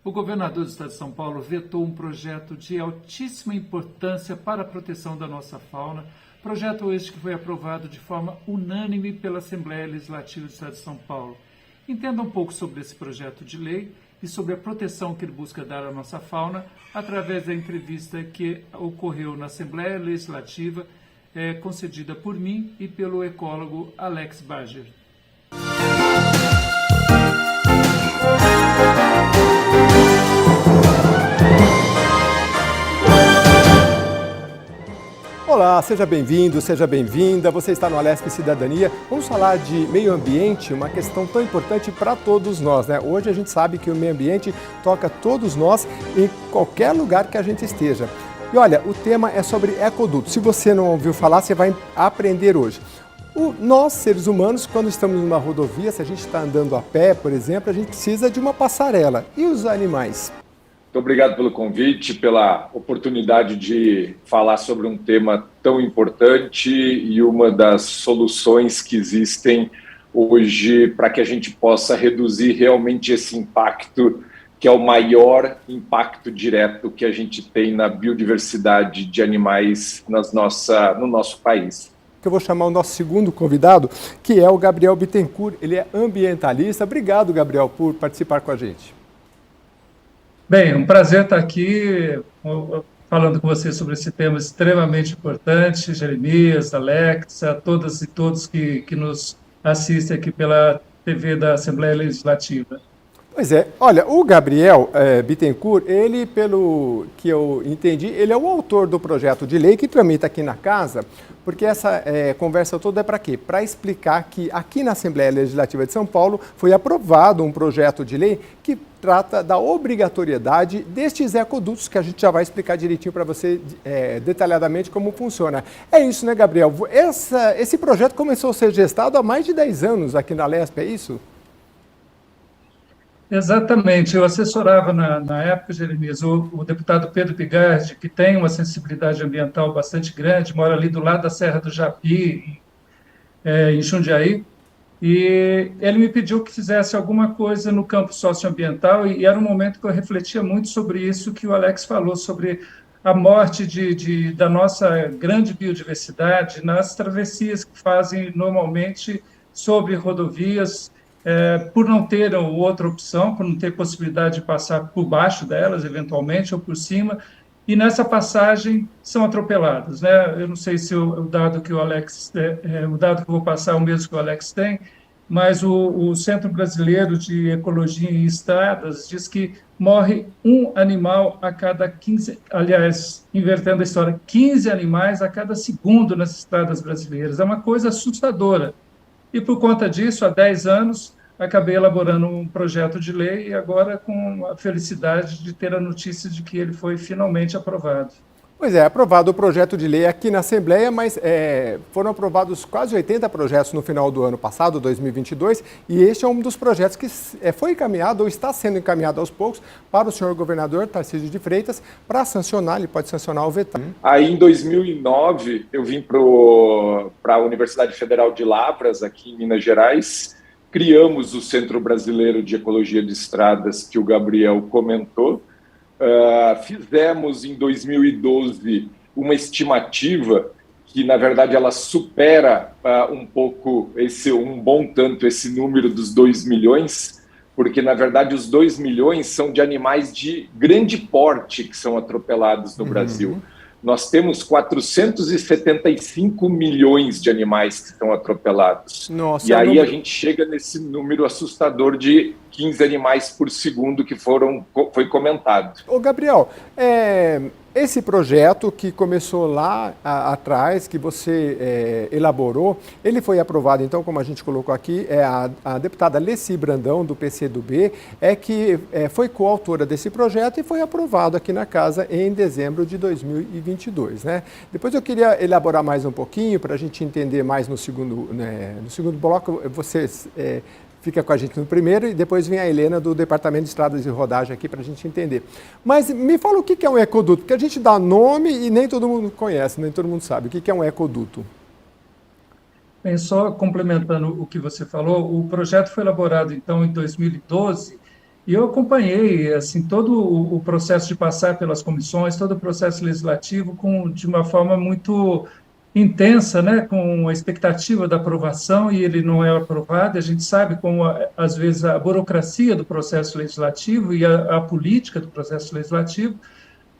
O governador do estado de São Paulo vetou um projeto de altíssima importância para a proteção da nossa fauna, projeto este que foi aprovado de forma unânime pela Assembleia Legislativa do estado de São Paulo. Entenda um pouco sobre esse projeto de lei e sobre a proteção que ele busca dar à nossa fauna através da entrevista que ocorreu na Assembleia Legislativa, concedida por mim e pelo ecólogo Alex Barger. Olá, seja bem-vindo, seja bem-vinda. Você está no Alesp Cidadania. Vamos falar de meio ambiente, uma questão tão importante para todos nós, né? Hoje a gente sabe que o meio ambiente toca todos nós em qualquer lugar que a gente esteja. E olha, o tema é sobre ecoduto. Se você não ouviu falar, você vai aprender hoje. Nós, seres humanos, quando estamos numa rodovia, se a gente está andando a pé, por exemplo, a gente precisa de uma passarela. E os animais? Muito obrigado pelo convite, pela oportunidade de falar sobre um tema tão importante e uma das soluções que existem hoje para que a gente possa reduzir realmente esse impacto, que é o maior impacto direto que a gente tem na biodiversidade de animais no nosso país. Eu vou chamar o nosso segundo convidado, que é o Gabriel Bittencourt. Ele é ambientalista. Obrigado, Gabriel, por participar com a gente. Bem, um prazer estar aqui falando com você sobre esse tema extremamente importante. Jeremias, Alex, a todas e todos que nos assistem aqui pela TV da Assembleia Legislativa. Pois é, olha, o Gabriel Bittencourt, ele, pelo que eu entendi, ele é o autor do projeto de lei que tramita aqui na casa, porque essa conversa toda é para quê? Para explicar que aqui na Assembleia Legislativa de São Paulo foi aprovado um projeto de lei que trata da obrigatoriedade destes ecodutos, que a gente já vai explicar direitinho para você detalhadamente como funciona. É isso, né, Gabriel? Esse projeto começou a ser gestado há mais de 10 anos aqui na Alesp, é isso? Exatamente, eu assessorava na época, Jeremias, o deputado Pedro Pigardi, que tem uma sensibilidade ambiental bastante grande, mora ali do lado da Serra do Japi, em Jundiaí, e ele me pediu que fizesse alguma coisa no campo socioambiental, e era um momento que eu refletia muito sobre isso que o Alex falou, sobre a morte da nossa grande biodiversidade nas travessias que fazem normalmente sobre rodovias, por não ter outra opção, por não ter possibilidade de passar por baixo delas, eventualmente, ou por cima, e nessa passagem são atropeladas, né? Eu não sei se o dado que o Alex, o dado que eu vou passar é o mesmo que o Alex tem, mas o Centro Brasileiro de Ecologia em Estradas diz que morre um animal a cada 15, aliás, invertendo a história, 15 animais a cada segundo nas estradas brasileiras. É uma coisa assustadora. E, por conta disso, há 10 anos, acabei elaborando um projeto de lei e agora com a felicidade de ter a notícia de que ele foi finalmente aprovado. Pois é, aprovado o projeto de lei aqui na Assembleia, mas foram aprovados quase 80 projetos no final do ano passado, 2022, e este é um dos projetos que foi encaminhado ou está sendo encaminhado aos poucos para o senhor governador Tarcísio de Freitas para sancionar, ele pode sancionar ou vetar. Aí, em 2009, eu vim para a Universidade Federal de Lavras, aqui em Minas Gerais. Criamos o Centro Brasileiro de Ecologia de Estradas, que o Gabriel comentou. Fizemos, em 2012, uma estimativa que, na verdade, ela supera um pouco, um bom tanto, esse número dos 2 milhões, porque, na verdade, os 2 milhões são de animais de grande porte que são atropelados no Brasil. Nós temos 475 milhões de animais que estão atropelados. Nossa, e aí a gente chega nesse número assustador de 15 animais por segundo que foi comentado. Ô Gabriel, esse projeto que começou lá atrás, que você elaborou, ele foi aprovado, então, como a gente colocou aqui, a deputada Leci Brandão, do PCdoB, que foi coautora desse projeto e foi aprovado aqui na casa em dezembro de 2022, né? Depois eu queria elaborar mais um pouquinho para a gente entender mais no segundo bloco. Vocês fica com a gente no primeiro e depois vem a Helena do Departamento de Estradas e Rodagem aqui para a gente entender. Mas me fala o que é um ecoduto, porque a gente dá nome e nem todo mundo conhece, nem todo mundo sabe. O que é um ecoduto? Bem, só complementando o que você falou, o projeto foi elaborado, então, em 2012, E eu acompanhei assim todo o processo de passar pelas comissões, todo o processo legislativo de uma forma muito intensa, né, com a expectativa da aprovação, e ele não é aprovado. A gente sabe como, às vezes, a burocracia do processo legislativo e a política do processo legislativo.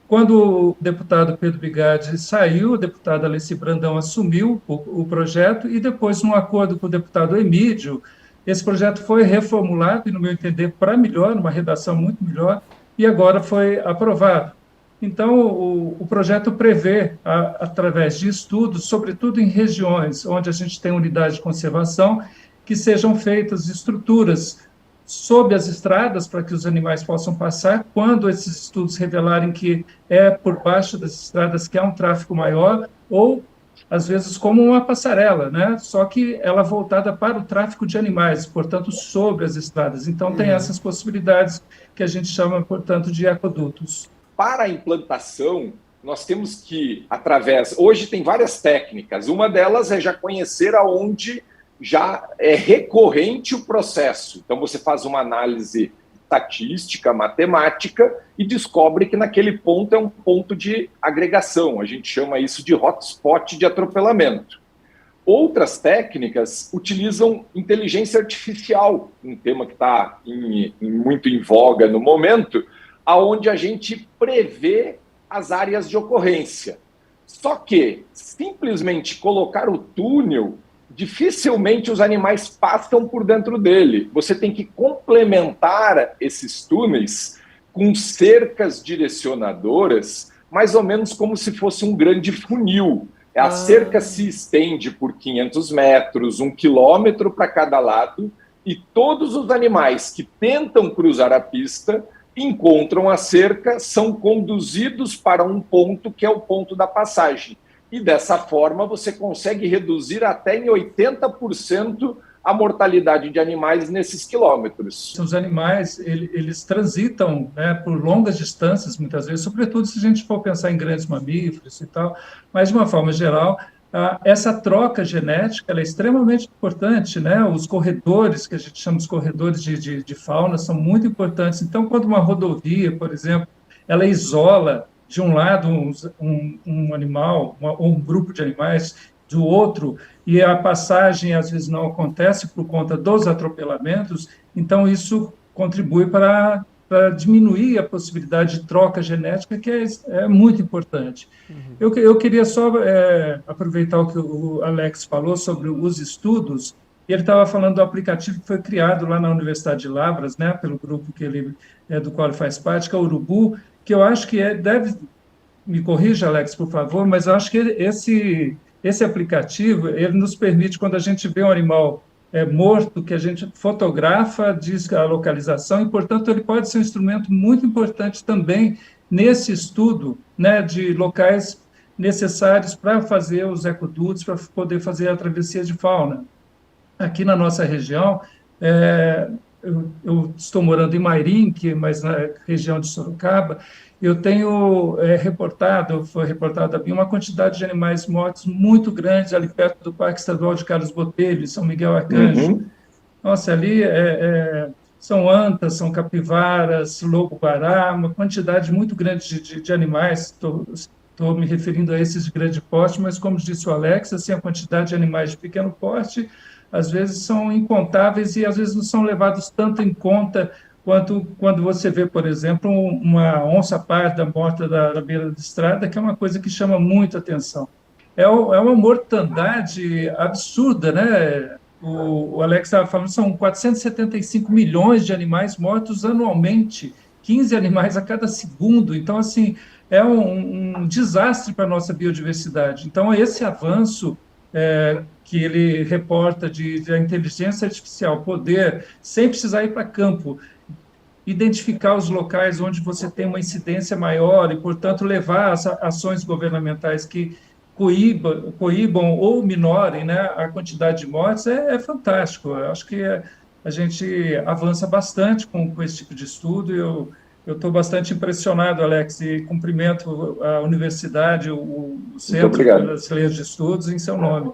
Quando o deputado Pedro Bigardi saiu, a deputada Alessi Brandão assumiu o projeto, e depois, num acordo com o deputado Emídio, esse projeto foi reformulado, e, no meu entender, para melhor, uma redação muito melhor, e agora foi aprovado. Então, o projeto prevê, através de estudos, sobretudo em regiões onde a gente tem unidade de conservação, que sejam feitas estruturas sob as estradas para que os animais possam passar, quando esses estudos revelarem que é por baixo das estradas que há um tráfego maior, ou, às vezes, como uma passarela, né? Só que ela voltada para o tráfego de animais, portanto, sobre as estradas. Então, tem essas possibilidades que a gente chama, portanto, de ecodutos. Para a implantação, nós temos que, hoje tem várias técnicas, uma delas é já conhecer aonde já é recorrente o processo. Então, você faz uma análise estatística, matemática, e descobre que naquele ponto é um ponto de agregação. A gente chama isso de hotspot de atropelamento. Outras técnicas utilizam inteligência artificial, um tema que está muito em voga no momento, onde a gente prevê as áreas de ocorrência. Só que simplesmente colocar o túnel, dificilmente os animais passam por dentro dele. Você tem que complementar esses túneis com cercas direcionadoras, mais ou menos como se fosse um grande funil. A cerca se estende por 500 metros, 1 quilômetro para cada lado, e todos os animais que tentam cruzar a pista encontram a cerca, são conduzidos para um ponto que é o ponto da passagem. E dessa forma você consegue reduzir até em 80% a mortalidade de animais nesses quilômetros. Os animais, eles transitam, né, por longas distâncias, muitas vezes, sobretudo se a gente for pensar em grandes mamíferos e tal, mas, de uma forma geral, essa troca genética ela é extremamente importante, né? Os corredores, que a gente chama de corredores de fauna, são muito importantes. Então, quando uma rodovia, por exemplo, ela isola de um lado um animal, ou um grupo de animais, do outro, e a passagem, às vezes, não acontece por conta dos atropelamentos, então isso contribui para diminuir a possibilidade de troca genética, que é muito importante. Uhum. Eu queria só aproveitar o que o Alex falou sobre os estudos. Ele estava falando do aplicativo que foi criado lá na Universidade de Lavras, né, pelo grupo do qual ele faz parte, que é o Urubu, que eu acho que deve, me corrija, Alex, por favor, mas eu acho que esse aplicativo, ele nos permite, quando a gente vê um animal morto, que a gente fotografa, diz a localização, e, portanto, ele pode ser um instrumento muito importante também nesse estudo, né, de locais necessários para fazer os ecodutos, para poder fazer a travessia de fauna. Aqui na nossa região, eu estou morando em Mairim, mas na região de Sorocaba, eu tenho foi reportado a mim uma quantidade de animais mortos muito grande ali perto do Parque Estadual de Carlos Botelho, em São Miguel Arcanjo. Uhum. Nossa, ali são antas, são capivaras, lobo-guará, uma quantidade muito grande de animais. Estou me referindo a esses de grande porte, mas, como disse o Alex, assim, a quantidade de animais de pequeno porte, às vezes, são incontáveis e, às vezes, não são levados tanto em conta quanto quando você vê, por exemplo, uma onça parda morta da beira da estrada, que é uma coisa que chama muito atenção. É uma mortandade absurda, né? O Alex estava falando, são 475 milhões de animais mortos anualmente, 15 animais a cada segundo. Então, assim, é um desastre para a nossa biodiversidade. Então, esse avanço que ele reporta de a inteligência artificial poder, sem precisar ir para campo, identificar os locais onde você tem uma incidência maior e, portanto, levar as ações governamentais que coíbam ou minorem, né, a quantidade de mortes, é fantástico. Eu acho que a gente avança bastante com esse tipo de estudo. Eu estou bastante impressionado, Alex, e cumprimento a universidade, o Centro Brasileiro de Estudos, em seu nome.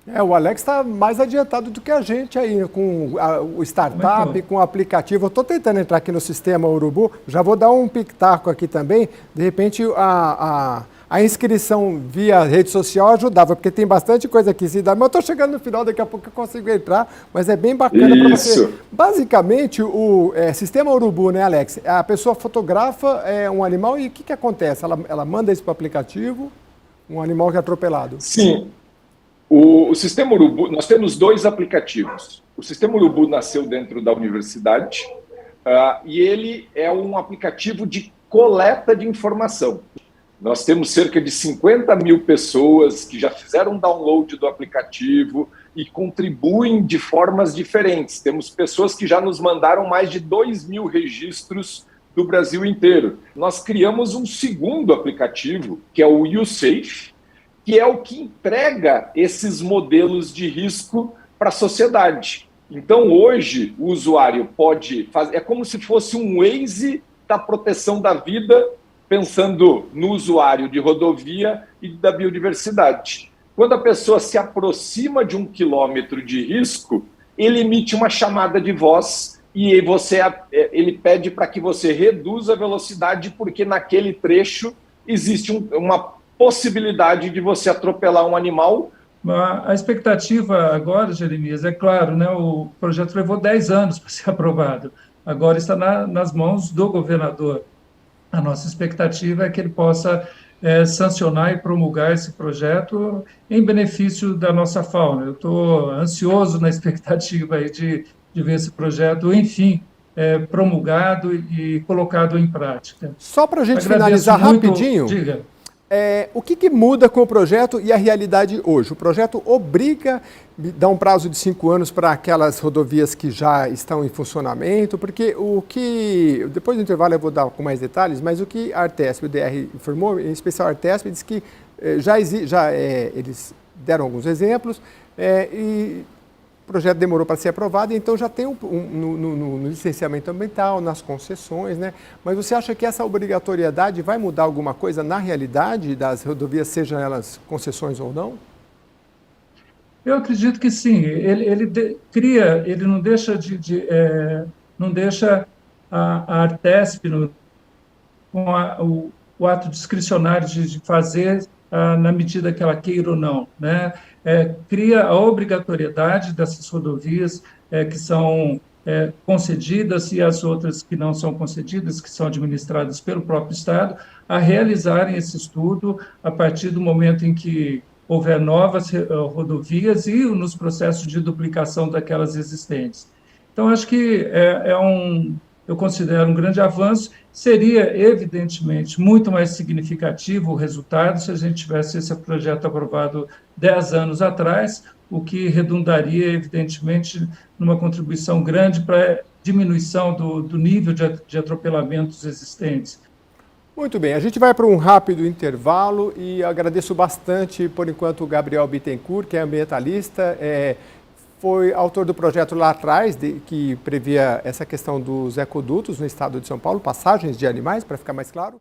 O Alex está mais adiantado do que a gente aí, com o startup, com o aplicativo. Eu estou tentando entrar aqui no sistema Urubu, já vou dar um pitaco aqui também. De repente, a inscrição via rede social ajudava, porque tem bastante coisa aqui. Mas eu estou chegando no final, daqui a pouco eu consigo entrar, mas é bem bacana para você. Basicamente, o sistema Urubu, né, Alex? A pessoa fotografa um animal e o que acontece? Ela manda isso para o aplicativo, um animal que é atropelado. Sim. O Sistema Urubu, nós temos 2 aplicativos. O Sistema Urubu nasceu dentro da universidade e ele é um aplicativo de coleta de informação. Nós temos cerca de 50 mil pessoas que já fizeram download do aplicativo e contribuem de formas diferentes. Temos pessoas que já nos mandaram mais de 2.000 registros do Brasil inteiro. Nós criamos um segundo aplicativo, que é o YouSafe, que é o que entrega esses modelos de risco para a sociedade. Então, hoje, o usuário pode fazer... É como se fosse um Waze da proteção da vida, pensando no usuário de rodovia e da biodiversidade. Quando a pessoa se aproxima de 1 quilômetro de risco, ele emite uma chamada de voz e ele pede para que você reduza a velocidade, porque naquele trecho existe uma possibilidade de você atropelar um animal. A expectativa agora, Jeremias, é claro, né, o projeto levou 10 anos para ser aprovado, agora está nas mãos do governador. A nossa expectativa é que ele possa sancionar e promulgar esse projeto em benefício da nossa fauna. Eu estou ansioso na expectativa aí de ver esse projeto, enfim, promulgado e colocado em prática. Só para a gente finalizar rapidinho, diga. O que muda com o projeto e a realidade hoje? O projeto obriga, dá um prazo de 5 anos para aquelas rodovias que já estão em funcionamento, porque depois do intervalo eu vou dar com mais detalhes, mas o que a Artesp e o DR informou, em especial a Artesp, diz que eles deram alguns exemplos e o projeto demorou para ser aprovado, então já tem no licenciamento ambiental, nas concessões, né? Mas você acha que essa obrigatoriedade vai mudar alguma coisa na realidade das rodovias, sejam elas concessões ou não? Eu acredito que sim. Ele não deixa não deixa a Artesp com o ato discricionário de fazer na medida que ela queira ou não, né? Cria a obrigatoriedade dessas rodovias que são concedidas e as outras que não são concedidas, que são administradas pelo próprio Estado, a realizarem esse estudo a partir do momento em que houver novas rodovias e nos processos de duplicação daquelas existentes. Então, acho que eu considero um grande avanço. Seria, evidentemente, muito mais significativo o resultado se a gente tivesse esse projeto aprovado 10 anos atrás, o que redundaria, evidentemente, numa contribuição grande para a diminuição do nível de atropelamentos existentes. Muito bem, a gente vai para um rápido intervalo e agradeço bastante, por enquanto, o Gabriel Bittencourt, que é ambientalista, foi autor do projeto lá atrás, que previa essa questão dos ecodutos no estado de São Paulo, passagens de animais, para ficar mais claro.